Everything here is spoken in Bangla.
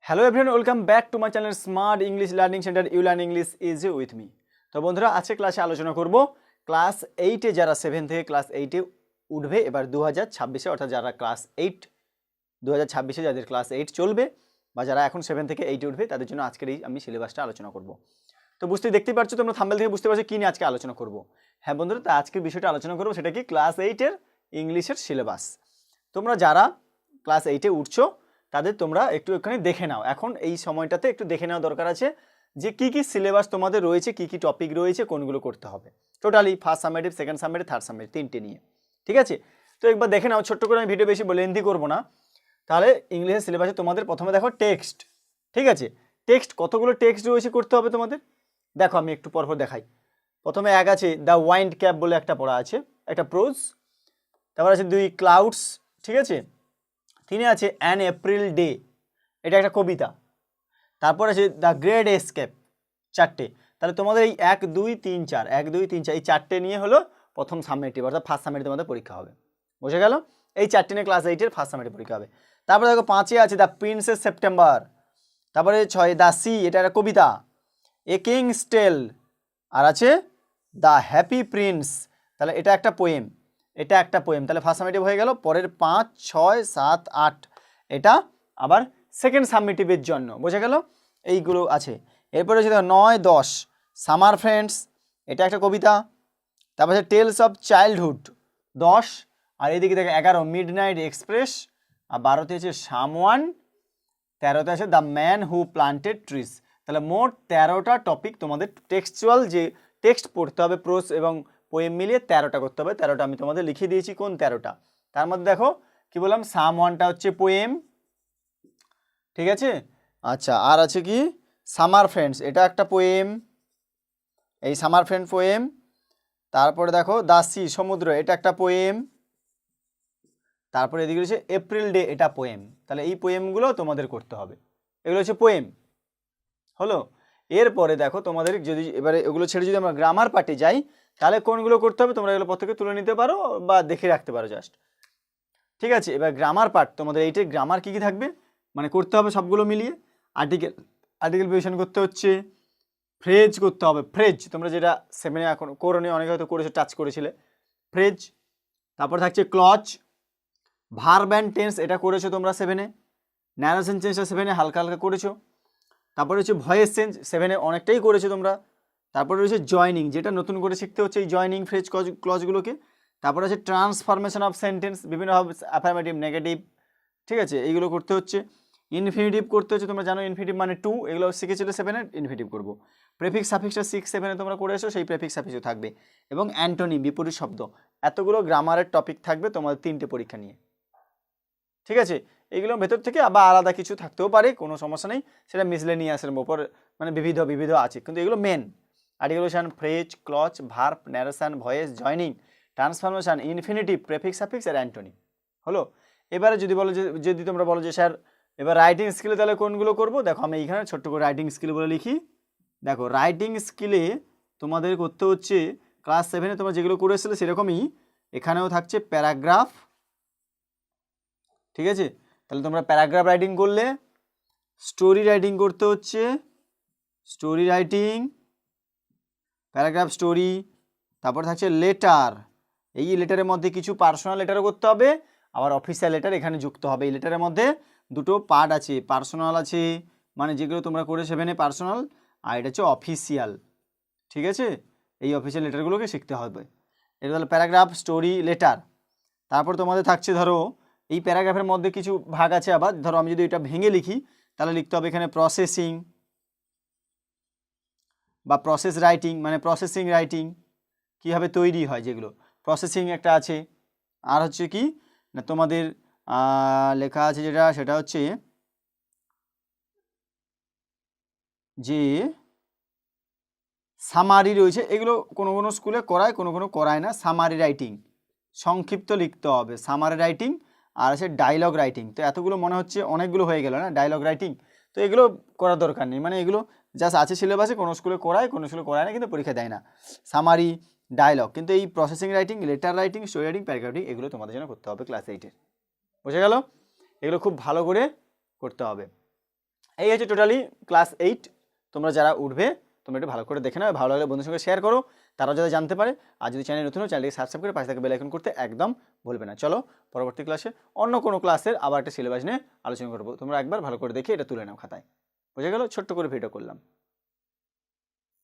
Hello everyone, welcome back to my channel smart English learning centre. You learn English easy with me. তো বন্ধুরা, আজকে ক্লাসে আলোচনা করব ক্লাস 8-এ যারা 7 থেকে ক্লাস 8-এ উঠবে এবার 2026-এ, অর্থাৎ যারা ক্লাস 8 2026-এ যাদের ক্লাস 8 চলবে বা যারা এখন 7 থেকে 8-এ উঠবে তাদের জন্য আজকের এই আমি সিলেবাসটা আলোচনা করব। তো দেখতেই পাচ্ছ, তোমরা থাম্বনেল থেকে বুঝতে পারছো কী নিয়ে আজকে আলোচনা করব। হ্যাঁ বন্ধুরা, তা আজকের বিষয়টা আলোচনা করবো সেটা কি ক্লাস 8-এর ইংলিশের সিলেবাস। তোমরা যারা ক্লাস 8-এ উঠছো তাদের তোমরা একটু এখানে দেখে নাও, এখন এই সময়টাতে একটু দেখে নেওয়া দরকার আছে যে কি কি সিলেবাস তোমাদের রয়েছে, কি কি টপিক রয়েছে, কোনগুলো করতে হবে totally first summative, second summative, third summative, তিনটে নিয়ে। ঠিক আছে, তো একবার দেখে নাও ছোট্ট করে। আমি ভিডিও বেশি লেন্থি করবো না। তাহলে ইংলিশের সিলেবাসে তোমাদের প্রথমে দেখো টেক্সট। ঠিক আছে, টেক্সট কতগুলো টেক্সট রয়েছে করতে হবে তোমাদের। দেখো আমি একটু পরপর দেখাই। প্রথমে এক আছে দ্য ওয়াইন্ড ক্যাপ বলে একটা পড়া আছে, একটা প্রোজ। তারপর আছে 2 ক্লাউডস। ঠিক আছে, 3 আছে অ্যান এপ্রিল ডে, এটা একটা কবিতা। তারপর আছে দ্য গ্রেট এস্কেপ, 4টে। তাহলে তোমাদের এই 1 2 3 4 1 2 3 4 এই 4টে নিয়ে হলো প্রথম সামেটিভ, অর্থাৎ ফার্স্ট সামেটিভ তোমাদের পরীক্ষা হবে। বুঝে গেল? এই 4টে নিয়ে ক্লাস 8-এর ফার্স্ট সামেটিভ পরীক্ষা হবে। তারপরে দেখো 5-এ আছে দ্য প্রিন্সেস সেপ্টেম্বর। তারপরে 6 দ্য সি, এটা একটা কবিতা। এ কিংস টেল, আর আছে দ্য হ্যাপি প্রিন্স, তাহলে এটা একটা পোয়েম, এটা একটা পোয়েম। তাহলে ফার্স্ট সামেটিভ হয়ে গেল। পরের 5 6 7 8 এটা আবার সেকেন্ড সাবমিটিভের জন্য। বোঝা গেল? এইগুলো আছে। এরপরে হচ্ছে 9 10 সামার ফ্রেন্ডস, এটা একটা কবিতা। তারপর হচ্ছে টেলস অফ চাইল্ডহুড 10, আর এদিকে দেখে 11 মিড নাইট এক্সপ্রেস, আর 12তে আছে সামওয়ান, 13তে আছে the man who planted trees. তাহলে মোট 13টা টপিক তোমাদের টেক্সচুয়াল যে টেক্সট পড়তে হবে, প্রোজ এবং পোয়েম মিলিয়ে 13টা করতে হবে। 13টা আমি তোমাদের লিখে দিয়েছি কোন 13টা। তার মধ্যে দেখো কি বললাম, সামওয়ানটা হচ্ছে পোয়েম। ঠিক আছে, আচ্ছা, আর আছে কি সামার ফ্রেন্ডস, এটা একটা পোয়েম, এই সামার ফ্রেন্ড পোয়েম। তারপরে দেখো দ্য সি, সমুদ্র, এটা একটা পোয়েম। তারপরে এদিকে রয়েছে এপ্রিল ডে, এটা পোয়েম। তাহলে এই পোয়েমগুলো তোমাদের করতে হবে, এগুলো হচ্ছে পোয়েম। হলো? এরপরে দেখো তোমাদের যদি এবারে এগুলো ছেড়ে যদি আমরা গ্রামার পার্টে যাই, তাহলে কোনগুলো করতে হবে তোমরা এগুলো প্রত্যেকে তুলে নিতে পারো বা দেখে রাখতে পারো জাস্ট। ঠিক আছে, এবার গ্রামার পার্ট তোমাদের এইটা গ্রামার কী কী থাকবে মানে করতে হবে সবগুলো মিলিয়ে। আর্টিকেল প্রিপারেশন করতে হচ্ছে, ফ্রেজ করতে হবে, ফ্রেজ তোমরা যেটা 7-এ এখন করোনি, অনেকে হয়তো করেছো, টাচ করেছিলে ফ্রেজ। তারপর থাকছে ক্লজ, ভার্ব অ্যান্ড টেন্স, এটা করেছো তোমরা 7-এ। ন্যারেশন চেঞ্জটা 7-এ হালকা হালকা করেছো। তারপরে হচ্ছে ভয়েস চেঞ্জ 7-এ অনেকটাই করেছো তোমরা। তারপরে রয়েছে জয়নিং, যেটা নতুন করে শিখতে হচ্ছে এই জয়নিং ফ্রেজ ক্লজগুলোকে। তারপরে আছে ট্রান্সফরমেশন অফ সেন্টেন্স, বিভিন্ন অ্যাফার্মেটিভ, নেগেটিভ। ঠিক আছে, এইগুলো করতে হচ্ছে। ইনফিনিটিভ করতে হচ্ছে, তোমরা জানো ইনফিনিটিভ মানে টু, এগুলো শিখেছিলে 7-এ, ইনফিনিটিভ করবো। প্রেফিক্স সাফিক্সটা 6-7-এ তোমরা করে এসো, সেই প্রেফিক্স সাফিক্সও থাকবে। এবং অ্যান্টোনিম, বিপরীত শব্দ। এতগুলো গ্রামারের টপিক থাকবে তোমাদের 3টে পরীক্ষা নিয়ে। ঠিক আছে, এইগুলোর ভেতর থেকে আবার আলাদা কিছু থাকতেও পারে, কোনো সমস্যা নেই, সেটা মিসলেনিয়াসের ওপর মানে বিবিধ আছে, কিন্তু এগুলো main. Articulation, phrase, clause, verb, narration, voice, joining, transformation, infinitive, prefix suffix আর অ্যান্টোনিম। হলো? এবারে যদি তোমরা বলো যে স্যার এবার রাইটিং স্কিলে তাহলে কোনগুলো করবো, দেখো আমি এইখানে ছোট্ট করে রাইটিং স্কিল বলে লিখি। দেখো রাইটিং স্কিলে তোমাদের করতে হচ্ছে ক্লাস 7-এ তোমরা যেগুলো করে এসেছিলে সেরকমই এখানেও থাকছে প্যারাগ্রাফ। ঠিক আছে, তাহলে তোমরা প্যারাগ্রাফ রাইটিং করলে, স্টোরি রাইটিং করতে হচ্ছে, স্টোরি রাইটিং, প্যারাগ্রাফ, স্টোরি। তারপর থাকছে লেটার, এই লেটারের মধ্যে কিছু পার্সোনাল লেটারও করতে হবে, আবার অফিসিয়াল লেটার এখানে যুক্ত হবে। এই লেটারের মধ্যে দুটো পার্ট আছে, পার্সোনাল আছে মানে যেগুলো তোমরা করে 7-এ পার্সোনাল, আর এটা হচ্ছে অফিসিয়াল। ঠিক আছে, এই অফিসিয়াল লেটারগুলোকে শিখতে হবে। এটা হলো প্যারাগ্রাফ, স্টোরি, লেটার। তারপর তোমাদের থাকছে ধরো এই প্যারাগ্রাফের মধ্যে কিছু ভাগ আছে, আবার ধরো আমি যদি এটা ভেঙে লিখি তাহলে লিখতে হবে এখানে প্রসেসিং বা প্রসেস রাইটিং, মানে প্রসেসিং রাইটিং কীভাবে তৈরি হয়, যেগুলো প্রসেসিং একটা আছে। আর হচ্ছে কি না তোমাদের লেখা আছে যেটা, সেটা হচ্ছে যে সামারি রয়েছে, এগুলো কোনো কোনো স্কুলে করায়, কোনো কোনো করায় না। সামারি রাইটিং, সংক্ষিপ্ত লিখতে হবে, সামারি রাইটিং। আর আছে ডায়লগ রাইটিং। তো এতগুলো মনে হচ্ছে অনেকগুলো হয়ে গেল না ডায়লগ রাইটিং, তো এগুলো করার দরকার নেই, মানে এগুলো জাস্ট আছে সিলেবাসে, কোনো স্কুলে করায় কোনো স্কুলে করায় না, কিন্তু পরীক্ষা দেয় না। সামারি, ডায়লগ, কিন্তু এই processing writing, letter writing, story writing, paragraph writing এগুলো তোমাদের জন্য করতে হবে ক্লাস 8-এর। বুঝে গেল? এগুলো খুব ভালো করে করতে হবে। এই হচ্ছে টোটালি ক্লাস 8 তোমরা যারা উঠবে তোমরা একটু ভালো করে দেখে নাও, ভালো লাগলে বন্ধুদের সঙ্গে শেয়ার করো, তারাও যাতে জানতে পারে। আর যদি চ্যানেল নতুন হয় চ্যানেলটিকে সাবস্ক্রাইব করে পাশে থাকা বেল আইকন করতে একদম ভুলবে না। চলো পরবর্তী ক্লাসে অন্য কোনো ক্লাসের আবার একটা সিলেবাস নিয়ে আলোচনা করবো, তোমরা একবার ভালো করে দেখে এটা তুলে নাও খাতায়। বুঝে গেল? ছোট্ট করে ভিডিও করলাম।